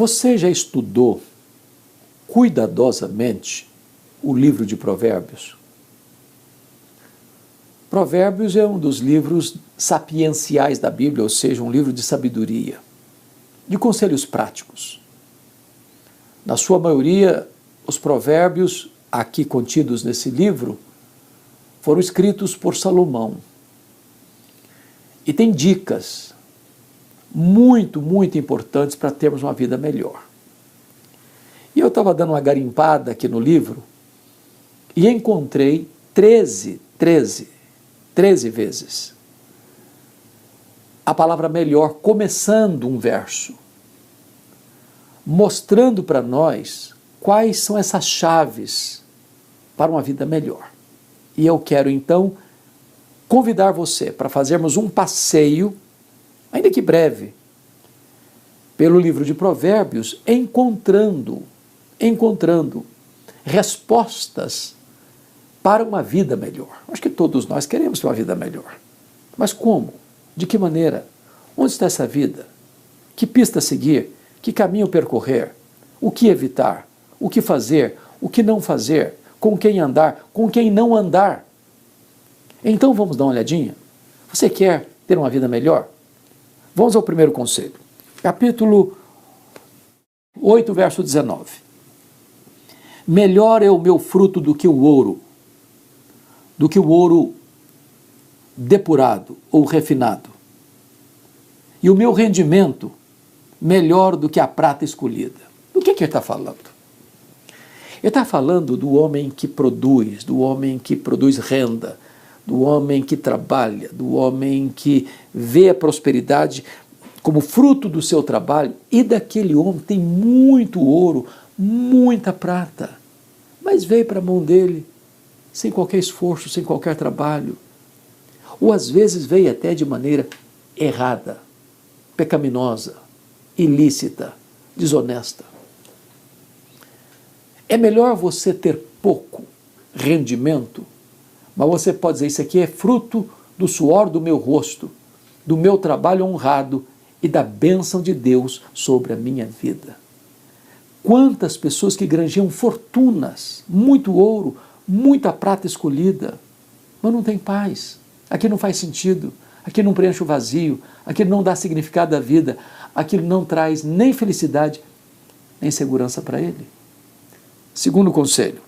Você já estudou cuidadosamente o livro de Provérbios? Provérbios é um dos livros sapienciais da Bíblia, ou seja, um livro de sabedoria, de conselhos práticos. Na sua maioria, os provérbios aqui contidos nesse livro foram escritos por Salomão. E tem dicas muito importantes para termos uma vida melhor. E eu estava dando uma garimpada aqui no livro e encontrei 13 vezes a palavra melhor, começando um verso, mostrando para nós quais são essas chaves para uma vida melhor. E eu quero então convidar você para fazermos um passeio, ainda que breve, pelo livro de Provérbios, encontrando respostas para uma vida melhor. Acho que todos nós queremos ter uma vida melhor. Mas como? De que maneira? Onde está essa vida? Que pista seguir? Que caminho percorrer? O que evitar? O que fazer? O que não fazer? Com quem andar? Com quem não andar? Então vamos dar uma olhadinha? Você quer ter uma vida melhor? Vamos ao primeiro conselho. Capítulo 8, verso 19. Melhor é o meu fruto do que o ouro depurado ou refinado. E o meu rendimento melhor do que a prata escolhida. Do que ele está falando? Ele está falando do homem que produz renda, do homem que trabalha, do homem que vê a prosperidade como fruto do seu trabalho, e daquele homem tem muito ouro, muita prata, mas veio para a mão dele sem qualquer esforço, sem qualquer trabalho, ou às vezes veio até de maneira errada, pecaminosa, ilícita, desonesta. É melhor você ter pouco rendimento, mas você pode dizer, isso aqui é fruto do suor do meu rosto, do meu trabalho honrado e da bênção de Deus sobre a minha vida. Quantas pessoas que granjeiam fortunas, muito ouro, muita prata escolhida, mas não tem paz, aquilo não faz sentido, aquilo não preenche o vazio, aquilo não dá significado à vida, aquilo não traz nem felicidade, nem segurança para ele. Segundo conselho,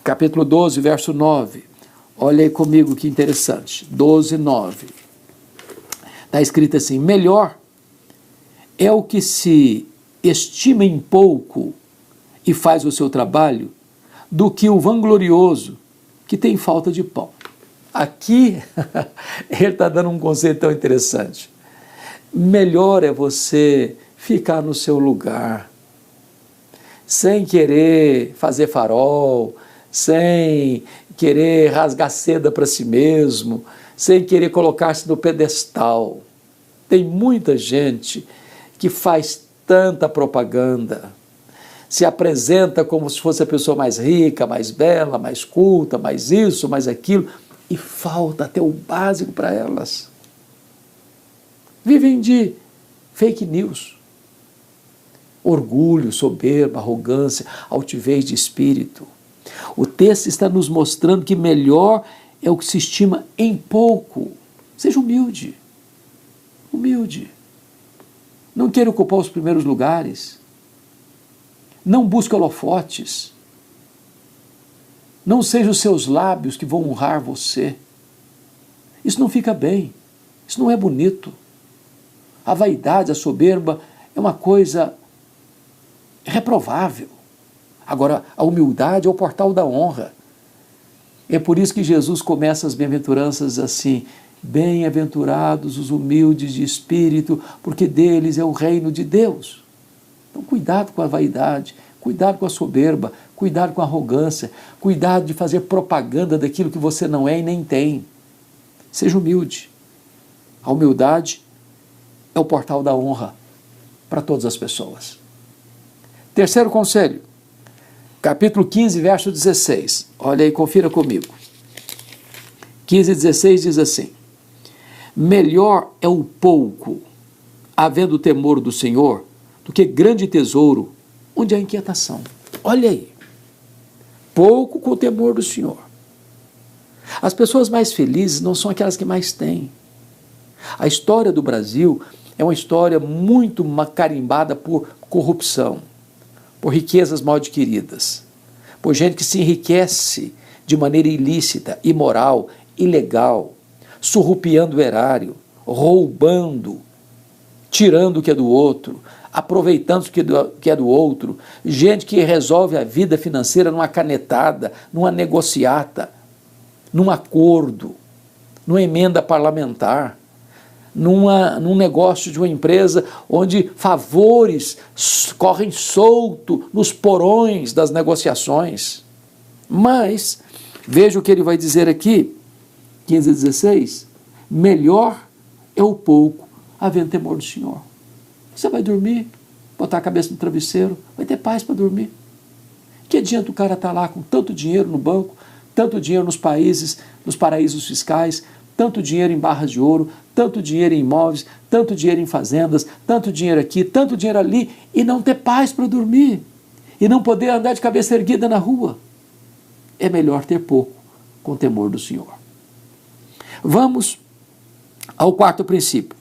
capítulo 12, verso 9, olha aí comigo que interessante, 12, 9, está escrito assim, melhor é o que se estima em pouco e faz o seu trabalho, do que o vanglorioso que tem falta de pão. Aqui, ele está dando um conceito tão interessante. Melhor é você ficar no seu lugar, sem querer fazer farol, sem querer rasgar seda para si mesmo, sem querer colocar-se no pedestal. Tem muita gente que faz tanta propaganda, se apresenta como se fosse a pessoa mais rica, mais bela, mais culta, mais isso, mais aquilo, e falta até o básico para elas. Vivem de fake news, orgulho, soberba, arrogância, altivez de espírito. O texto está nos mostrando que melhor é o que se estima em pouco. Seja humilde. Humilde. Não queira ocupar os primeiros lugares. Não busque holofotes. Não sejam os seus lábios que vão honrar você. Isso não fica bem. Isso não é bonito. A vaidade, a soberba é uma coisa reprovável. Agora, a humildade é o portal da honra. É por isso que Jesus começa as bem-aventuranças assim, bem-aventurados os humildes de espírito, porque deles é o reino de Deus. Então, cuidado com a vaidade, cuidado com a soberba, cuidado com a arrogância, cuidado de fazer propaganda daquilo que você não é e nem tem. Seja humilde. A humildade é o portal da honra para todas as pessoas. Terceiro conselho, capítulo 15, verso 16. Olha aí, confira comigo. 15 e 16 diz assim, melhor é o pouco, havendo temor do Senhor, do que grande tesouro onde há inquietação. Olha aí, pouco com o temor do Senhor. As pessoas mais felizes não são aquelas que mais têm. A história do Brasil é uma história muito carimbada por corrupção, por riquezas mal adquiridas, por gente que se enriquece de maneira ilícita, imoral, ilegal, surrupiando o erário, roubando, tirando o que é do outro, aproveitando o que é do outro, gente que resolve a vida financeira numa canetada, numa negociata, num acordo, numa emenda parlamentar, num negócio de uma empresa onde favores correm solto nos porões das negociações. Mas, veja o que ele vai dizer aqui, 15 a 16, melhor é o pouco, havendo temor do Senhor. Você vai dormir, botar a cabeça no travesseiro, vai ter paz para dormir. Que adianta o cara estar lá com tanto dinheiro no banco, tanto dinheiro nos paraísos fiscais, tanto dinheiro em barras de ouro, tanto dinheiro em imóveis, tanto dinheiro em fazendas, tanto dinheiro aqui, tanto dinheiro ali, e não ter paz para dormir, e não poder andar de cabeça erguida na rua. É melhor ter pouco com temor do Senhor. Vamos ao quarto princípio.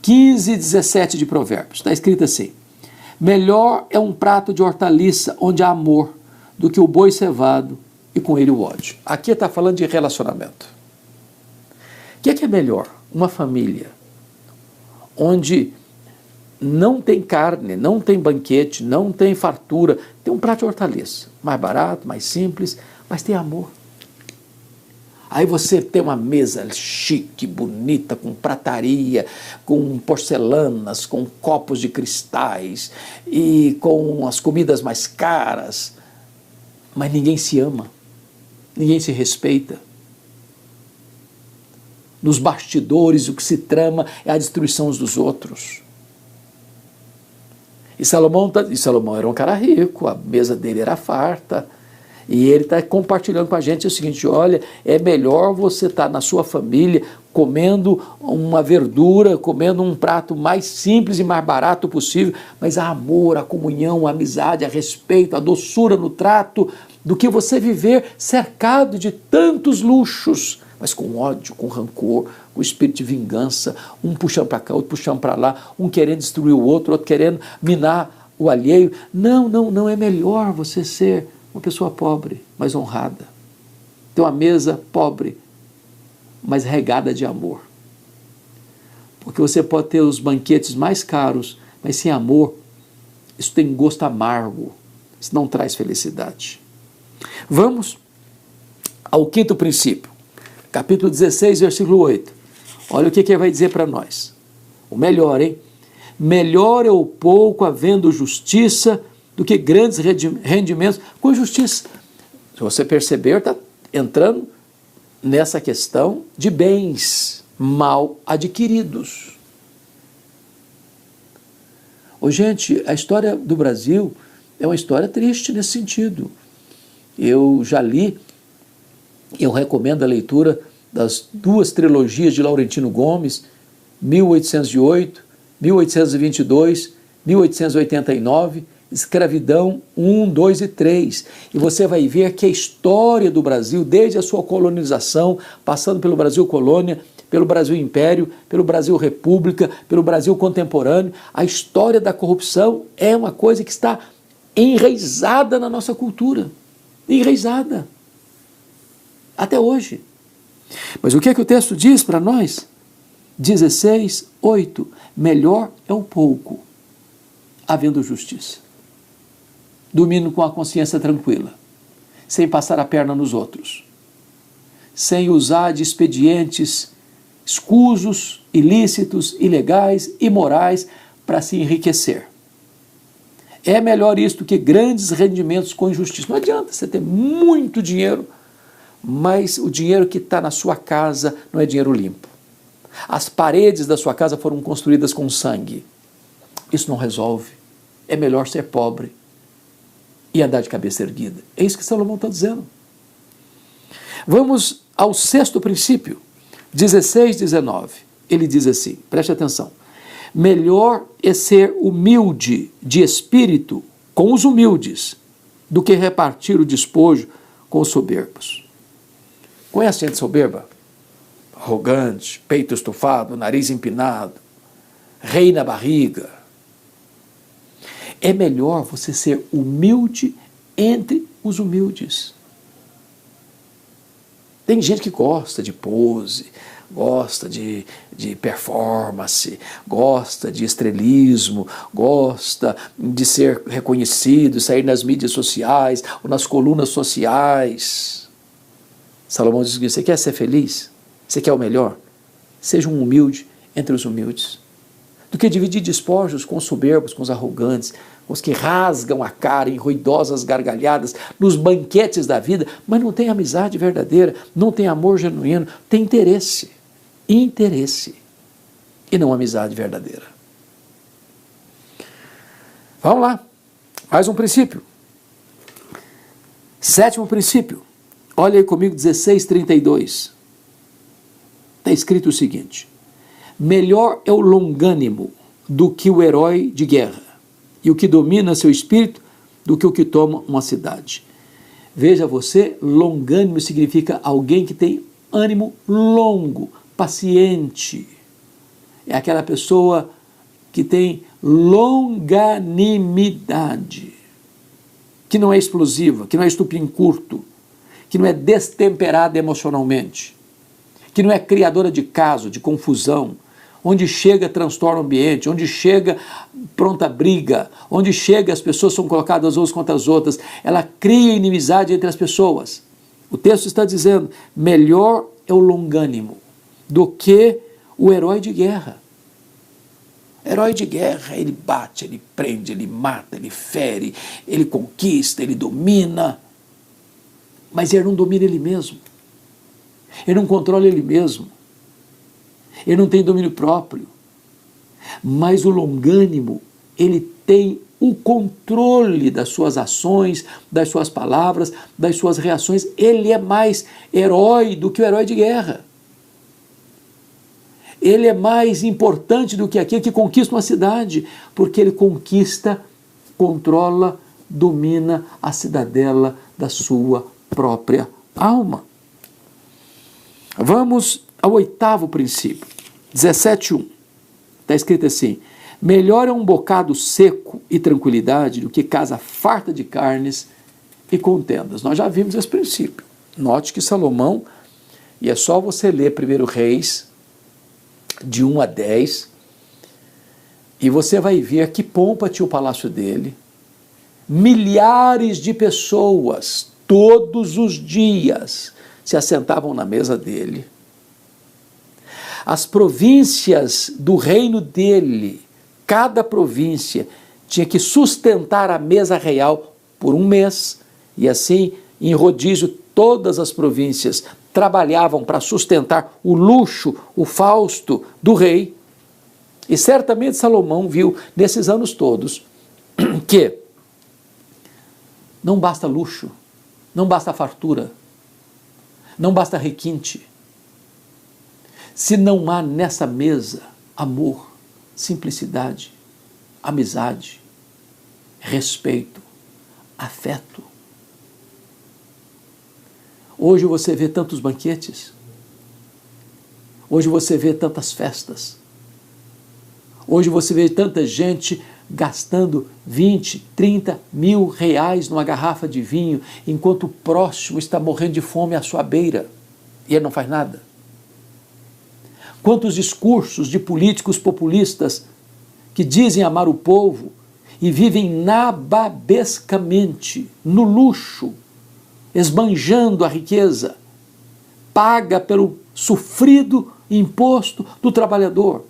15 e 17 de Provérbios. Está escrito assim: melhor é um prato de hortaliça onde há amor do que o boi cevado e com ele o ódio. Aqui está falando de relacionamento. O que é melhor? Uma família onde não tem carne, não tem banquete, não tem fartura, tem um prato de hortaliça, mais barato, mais simples, mas tem amor. Aí você tem uma mesa chique, bonita, com prataria, com porcelanas, com copos de cristais e com as comidas mais caras, mas ninguém se ama, ninguém se respeita. Nos bastidores, o que se trama é a destruição uns dos outros. E Salomão era um cara rico, a mesa dele era farta, e ele está compartilhando com a gente o seguinte: olha, é melhor você estar na sua família comendo uma verdura, comendo um prato mais simples e mais barato possível, mas há amor, a comunhão, a amizade, a respeito, a doçura no trato, do que você viver cercado de tantos luxos, mas com ódio, com rancor, com espírito de vingança, um puxando para cá, outro puxando para lá, um querendo destruir o outro, outro querendo minar o alheio. Não, é melhor você ser uma pessoa pobre, mas honrada. Ter uma mesa pobre, mas regada de amor. Porque você pode ter os banquetes mais caros, mas sem amor, isso tem gosto amargo, isso não traz felicidade. Vamos ao quinto princípio, capítulo 16, versículo 8. Olha o que ele vai dizer para nós. O melhor, hein? Melhor é o pouco havendo justiça do que grandes rendimentos com justiça. Se você perceber, está entrando nessa questão de bens mal adquiridos. Gente, a história do Brasil é uma história triste nesse sentido. Eu já li, eu recomendo a leitura das duas trilogias de Laurentino Gomes, 1808, 1822, 1889, Escravidão 1, 2 e 3. E você vai ver que a história do Brasil, desde a sua colonização, passando pelo Brasil Colônia, pelo Brasil Império, pelo Brasil República, pelo Brasil Contemporâneo, a história da corrupção é uma coisa que está enraizada na nossa cultura. Enraizada. Até hoje. Mas o que é que o texto diz para nós? 16, 8. Melhor é o pouco, havendo justiça. Dormindo com a consciência tranquila, sem passar a perna nos outros, sem usar de expedientes escusos, ilícitos, ilegais, imorais para se enriquecer. É melhor isto que grandes rendimentos com injustiça. Não adianta você ter muito dinheiro, mas o dinheiro que está na sua casa não é dinheiro limpo. As paredes da sua casa foram construídas com sangue. Isso não resolve. É melhor ser pobre e andar de cabeça erguida. É isso que Salomão está dizendo. Vamos ao sexto princípio, 16, 19. Ele diz assim, preste atenção. Melhor é ser humilde de espírito com os humildes do que repartir o despojo com os soberbos. Conhece gente soberba? Arrogante, peito estufado, nariz empinado, rei na barriga. É melhor você ser humilde entre os humildes. Tem gente que gosta de pose, gosta de performance, gosta de estrelismo, gosta de ser reconhecido, sair nas mídias sociais ou nas colunas sociais. Salomão diz que você quer ser feliz? Você quer o melhor? Seja um humilde entre os humildes. Do que dividir despojos com os soberbos, com os arrogantes, com os que rasgam a cara em ruidosas gargalhadas nos banquetes da vida, mas não tem amizade verdadeira, não tem amor genuíno, tem interesse. Interesse e não amizade verdadeira. Vamos lá, mais um princípio. 7º princípio, olha aí comigo 16:32. Está escrito o seguinte: melhor é o longânimo do que o herói de guerra, e o que domina seu espírito do que o que toma uma cidade. Veja você, longânimo significa alguém que tem ânimo longo, paciente. É aquela pessoa que tem longanimidade, que não é explosiva, que não é estupim-curto, que não é destemperada emocionalmente, que não é criadora de caso, de confusão, onde chega transtorna o ambiente, onde chega pronta briga, onde chega as pessoas são colocadas umas contra as outras, ela cria inimizade entre as pessoas. O texto está dizendo, melhor é o longânimo do que o herói de guerra. Herói de guerra, ele bate, ele prende, ele mata, ele fere, ele conquista, ele domina, mas ele não domina ele mesmo. Ele não controla ele mesmo. Ele não tem domínio próprio. Mas o longânimo, ele tem o controle das suas ações, das suas palavras, das suas reações. Ele é mais herói do que o herói de guerra. Ele é mais importante do que aquele que conquista uma cidade, porque ele conquista, controla, domina a cidadela da sua própria alma. Vamos ao 8º princípio, 17:1. Está escrito assim: melhor é um bocado seco e tranquilidade do que casa farta de carnes e contendas. Nós já vimos esse princípio. Note que Salomão, e é só você ler 1 Reis, de 1 a 10, e você vai ver que pompa tinha o palácio dele. Milhares de pessoas, todos os dias, se assentavam na mesa dele. As províncias do reino dele, cada província tinha que sustentar a mesa real por um mês, e assim, em rodízio, todas as províncias trabalhavam para sustentar o luxo, o fausto do rei. E certamente Salomão viu nesses anos todos que não basta luxo, não basta fartura, não basta requinte, se não há nessa mesa amor, simplicidade, amizade, respeito, afeto. Hoje você vê tantos banquetes, hoje você vê tantas festas, hoje você vê tanta gente gastando 20, 30 mil reais numa garrafa de vinho, enquanto o próximo está morrendo de fome à sua beira e ele não faz nada. Quantos discursos de políticos populistas que dizem amar o povo e vivem nababescamente, no luxo, esbanjando a riqueza, paga pelo sofrido imposto do trabalhador.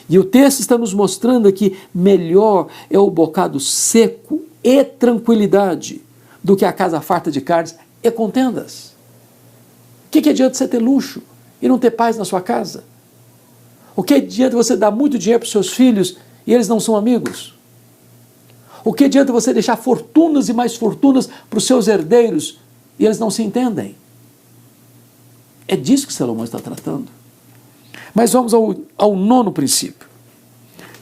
E o texto está nos mostrando aqui, melhor é o bocado seco e tranquilidade do que a casa farta de carnes e contendas. O que adianta você ter luxo e não ter paz na sua casa? O que adianta você dar muito dinheiro para os seus filhos e eles não são amigos? O que adianta você deixar fortunas e mais fortunas para os seus herdeiros e eles não se entendem? É disso que Salomão está tratando. Mas vamos ao nono princípio.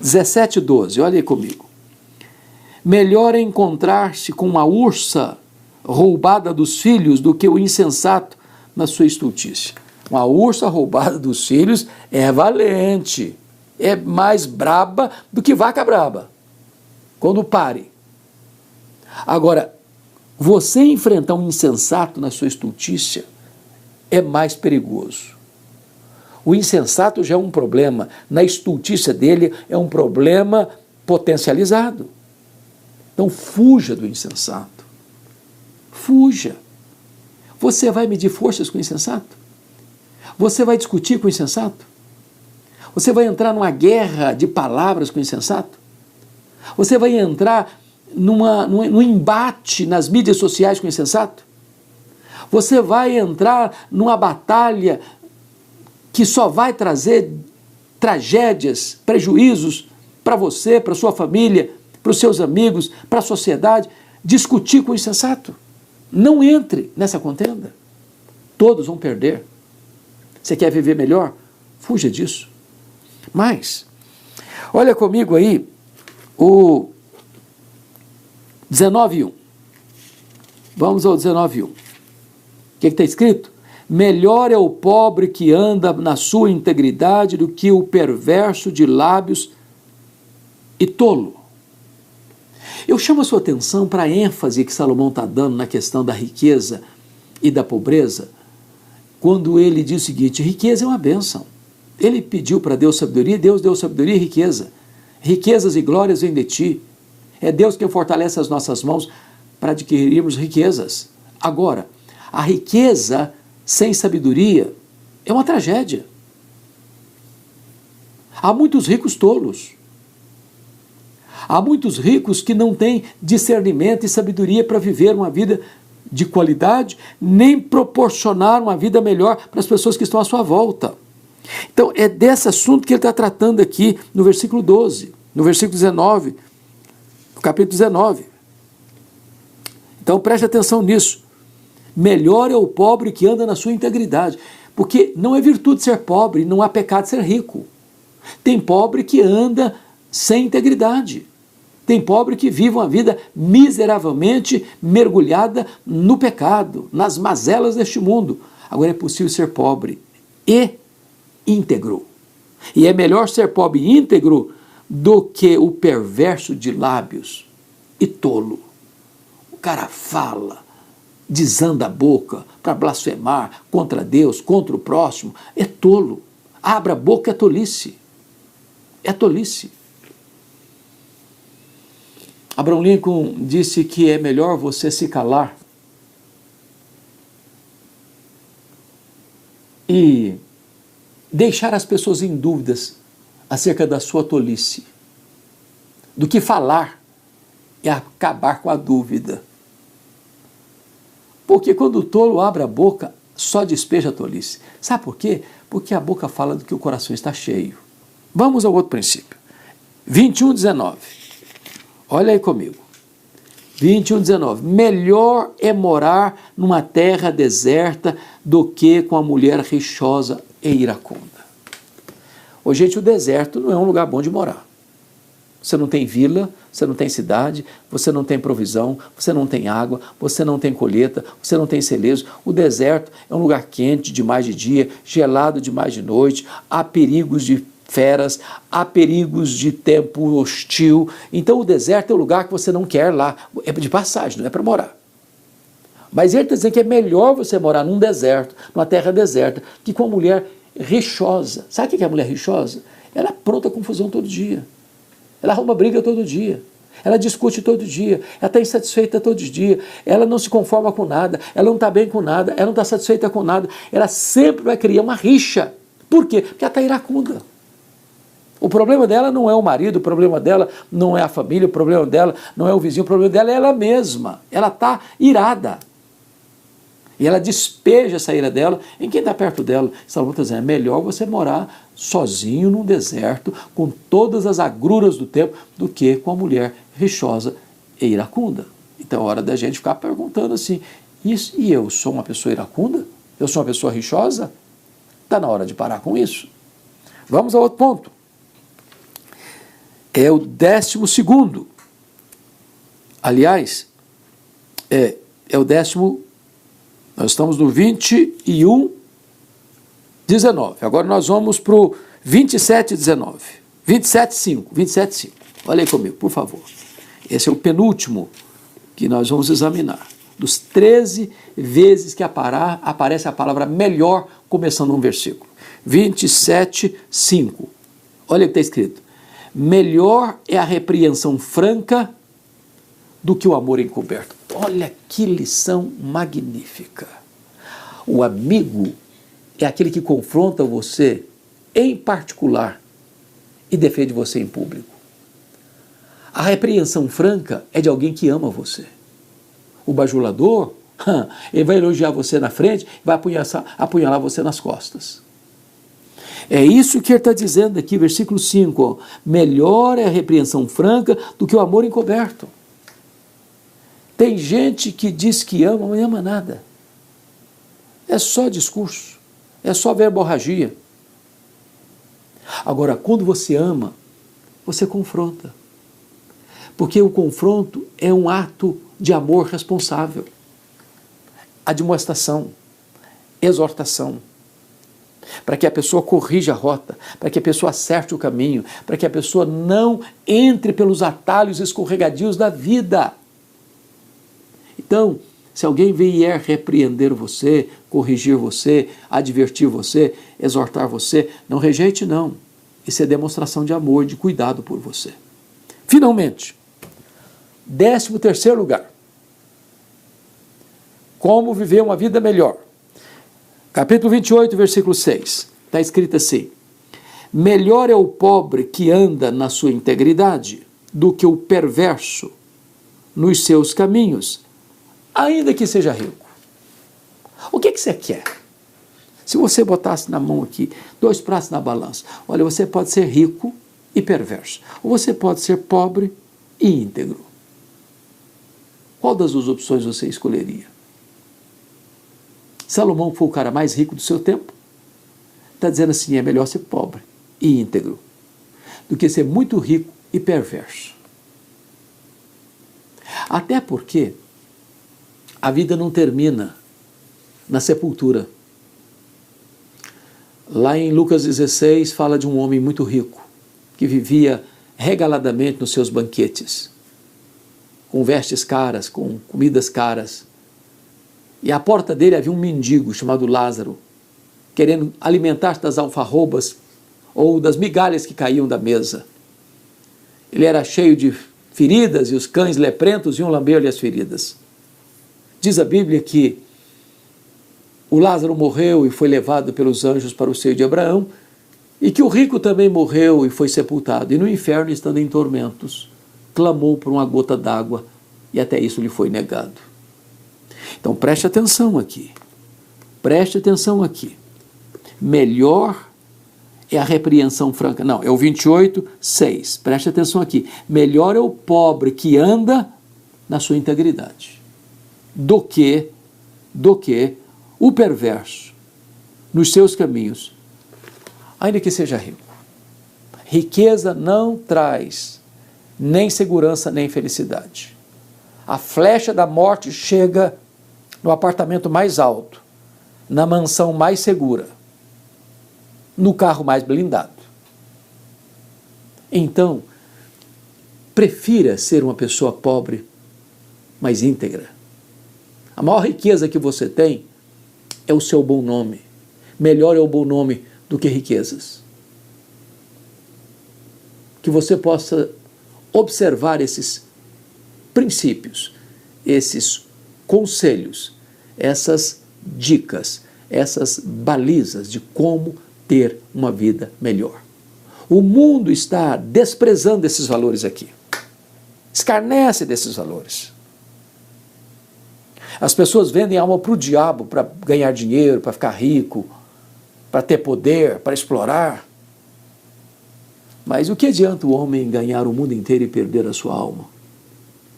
17:12, olha aí comigo. Melhor é encontrar-se com uma ursa roubada dos filhos do que o insensato na sua estultícia. Uma ursa roubada dos filhos é valente, é mais braba do que vaca braba, quando pare. Agora, você enfrentar um insensato na sua estultícia é mais perigoso. O insensato já é um problema, na estultícia dele é um problema potencializado. Então fuja do insensato. Fuja. Você vai medir forças com o insensato? Você vai discutir com o insensato? Você vai entrar numa guerra de palavras com o insensato? Você vai entrar num embate nas mídias sociais com o insensato? Você vai entrar numa batalha que só vai trazer tragédias, prejuízos para você, para sua família, para os seus amigos, para a sociedade, discutir com o insensato? Não entre nessa contenda. Todos vão perder. Você quer viver melhor? Fuja disso. Mas, olha comigo aí o 19:1. Vamos ao 19:1. O que está escrito? Melhor é o pobre que anda na sua integridade do que o perverso de lábios e tolo. Eu chamo a sua atenção para a ênfase que Salomão está dando na questão da riqueza e da pobreza, quando ele diz o seguinte: riqueza é uma bênção. Ele pediu para Deus sabedoria, Deus deu sabedoria e riqueza. Riquezas e glórias vêm de ti. É Deus quem fortalece as nossas mãos para adquirirmos riquezas. Agora, a riqueza sem sabedoria é uma tragédia. Há muitos ricos tolos. Há muitos ricos que não têm discernimento e sabedoria para viver uma vida de qualidade, nem proporcionar uma vida melhor para as pessoas que estão à sua volta. Então, é desse assunto que ele está tratando aqui no versículo 12, no versículo 19, no capítulo 19. Então, preste atenção nisso. Melhor é o pobre que anda na sua integridade, porque não é virtude ser pobre, não há pecado ser rico. Tem pobre que anda sem integridade. Tem pobre que vive uma vida miseravelmente mergulhada no pecado, nas mazelas deste mundo. Agora é possível ser pobre e íntegro. E é melhor ser pobre e íntegro do que o perverso de lábios e tolo. O cara fala, desanda a boca para blasfemar contra Deus, contra o próximo. É tolo. Abra a boca, é tolice. É tolice. Abraham Lincoln disse que é melhor você se calar e deixar as pessoas em dúvidas acerca da sua tolice, do que falar e acabar com a dúvida. Porque quando o tolo abre a boca, só despeja a tolice. Sabe por quê? Porque a boca fala do que o coração está cheio. Vamos ao outro princípio. 21:19. Olha aí comigo. 21:19. Melhor é morar numa terra deserta do que com a mulher rixosa e iracunda. Ô, gente, o deserto não é um lugar bom de morar. Você não tem vila, você não tem cidade, você não tem provisão, você não tem água, você não tem colheita, você não tem celeiro. O deserto é um lugar quente demais de dia, gelado demais de noite, há perigos de feras, há perigos de tempo hostil. Então o deserto é o lugar que você não quer lá, é de passagem, não é para morar. Mas ele está dizendo que é melhor você morar num deserto, numa terra deserta, que com uma mulher rixosa. Sabe o que é a mulher rixosa? Ela apronta confusão todo dia. Ela arruma briga todo dia. Ela discute todo dia. Ela está insatisfeita todo dia. Ela não se conforma com nada. Ela não está bem com nada. Ela não está satisfeita com nada. Ela sempre vai criar uma rixa. Por quê? Porque ela está iracunda. O problema dela não é o marido, o problema dela não é a família, o problema dela não é o vizinho, o problema dela é ela mesma. Ela está irada. E ela despeja essa ira dela em quem está perto dela. Salomão está dizendo, é melhor você morar sozinho num deserto, com todas as agruras do tempo, do que com a mulher rixosa e iracunda. Então é hora da gente ficar perguntando assim, isso, e eu sou uma pessoa iracunda? Eu sou uma pessoa rixosa? Está na hora de parar com isso. Vamos a outro ponto. É o 12º. Aliás, é o 10º. Nós estamos no 21, 19. Agora nós vamos para o 27, 19. 27, 5. 27, 5. Olha aí comigo, por favor. Esse é o penúltimo que nós vamos examinar. Dos 13 vezes que aparece a palavra melhor, começando um versículo. 27, 5. Olha o que está escrito. Melhor é a repreensão franca do que o amor encoberto. Olha que lição magnífica. O amigo é aquele que confronta você em particular e defende você em público. A repreensão franca é de alguém que ama você. O bajulador, ele vai elogiar você na frente, vai apunhalar você nas costas. É isso que ele está dizendo aqui, versículo 5. Ó. Melhor é a repreensão franca do que o amor encoberto. Tem gente que diz que ama, mas não ama nada. É só discurso, é só verborragia. Agora, quando você ama, você confronta. Porque o confronto é um ato de amor responsável. Admoestação, exortação. Para que a pessoa corrija a rota, para que a pessoa acerte o caminho, para que a pessoa não entre pelos atalhos escorregadios da vida. Então, se alguém vier repreender você, corrigir você, advertir você, exortar você, não rejeite não. Isso é demonstração de amor, de cuidado por você. Finalmente, 13º lugar. Como viver uma vida melhor. Capítulo 28, versículo 6. Está escrito assim. Melhor é o pobre que anda na sua integridade do que o perverso nos seus caminhos, ainda que seja rico. O que você quer? Se você botasse na mão aqui 2 pratos na balança, olha, você pode ser rico e perverso, ou você pode ser pobre e íntegro. Qual das duas opções você escolheria? Salomão foi o cara mais rico do seu tempo. Está dizendo assim, é melhor ser pobre e íntegro do que ser muito rico e perverso. Até porque a vida não termina na sepultura. Lá em Lucas 16 fala de um homem muito rico que vivia regaladamente nos seus banquetes, com vestes caras, com comidas caras. E à porta dele havia um mendigo chamado Lázaro, querendo alimentar-se das alfarrobas ou das migalhas que caíam da mesa. Ele era cheio de feridas e os cães leprentos iam lamber-lhe as feridas. Diz a Bíblia que o Lázaro morreu e foi levado pelos anjos para o seio de Abraão, e que o rico também morreu e foi sepultado, e no inferno, estando em tormentos, clamou por uma gota d'água, e até isso lhe foi negado. Então preste atenção aqui. Preste atenção aqui. Melhor é a repreensão franca. Não, é o 28, 6. Preste atenção aqui. Melhor é o pobre que anda na sua integridade do que o perverso nos seus caminhos, ainda que seja rico. Riqueza não traz nem segurança nem felicidade. A flecha da morte chega no apartamento mais alto, na mansão mais segura, no carro mais blindado. Então, prefira ser uma pessoa pobre, mas íntegra. A maior riqueza que você tem é o seu bom nome. Melhor é o bom nome do que riquezas. Que você possa observar esses princípios, esses conselhos, essas dicas, essas balizas de como ter uma vida melhor. O mundo está desprezando esses valores aqui. Escarnece desses valores. As pessoas vendem a alma para o diabo para ganhar dinheiro, para ficar rico, para ter poder, para explorar. Mas o que adianta o homem ganhar o mundo inteiro e perder a sua alma?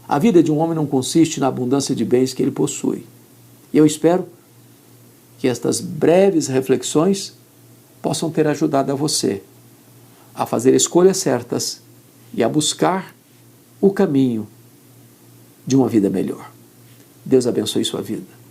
A vida de um homem não consiste na abundância de bens que ele possui. E eu espero que estas breves reflexões possam ter ajudado a você a fazer escolhas certas e a buscar o caminho de uma vida melhor. Deus abençoe sua vida.